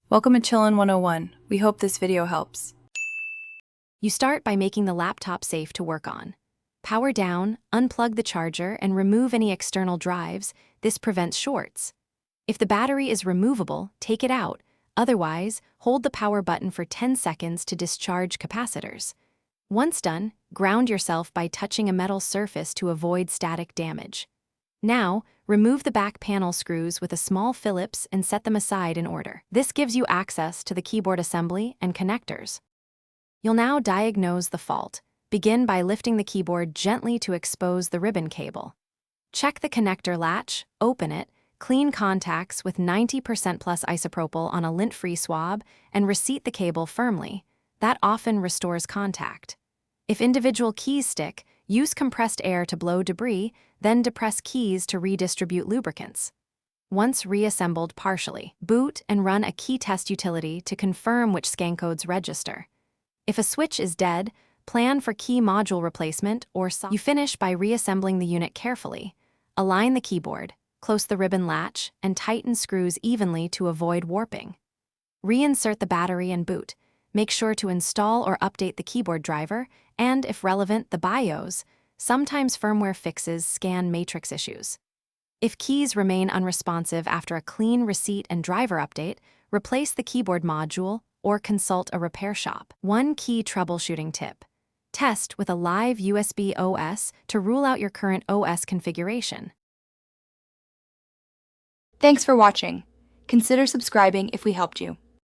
Welcome to Chillin' 101. We hope this video helps. You start by making the laptop safe to work on. Power down, unplug the charger, and remove any external drives. This prevents shorts. If the battery is removable, take it out. Otherwise, hold the power button for 10 seconds to discharge capacitors. Once done, ground yourself by touching a metal surface to avoid static damage. Now, remove the back panel screws with a small Phillips and set them aside in order. This gives you access to the keyboard assembly and connectors. You'll now diagnose the fault. Begin by lifting the keyboard gently to expose the ribbon cable. Check the connector latch, open it, clean contacts with 90% plus isopropyl on a lint-free swab, and reseat the cable firmly. That often restores contact. If individual keys stick, use compressed air to blow debris, then depress keys to redistribute lubricants. Once reassembled partially, boot and run a key test utility to confirm which scan codes register. If a switch is dead, plan for key module replacement or You finish by reassembling the unit carefully. Align the keyboard, close the ribbon latch, and tighten screws evenly to avoid warping. Reinsert the battery and boot. Make sure to install or update the keyboard driver, and, if relevant, the BIOS. Sometimes firmware fixes scan matrix issues. If keys remain unresponsive after a clean receipt and driver update, replace the keyboard module or consult a repair shop. One key troubleshooting tip. Test with a live USB OS to rule out your current OS configuration. Thanks for watching. Consider subscribing if we helped you.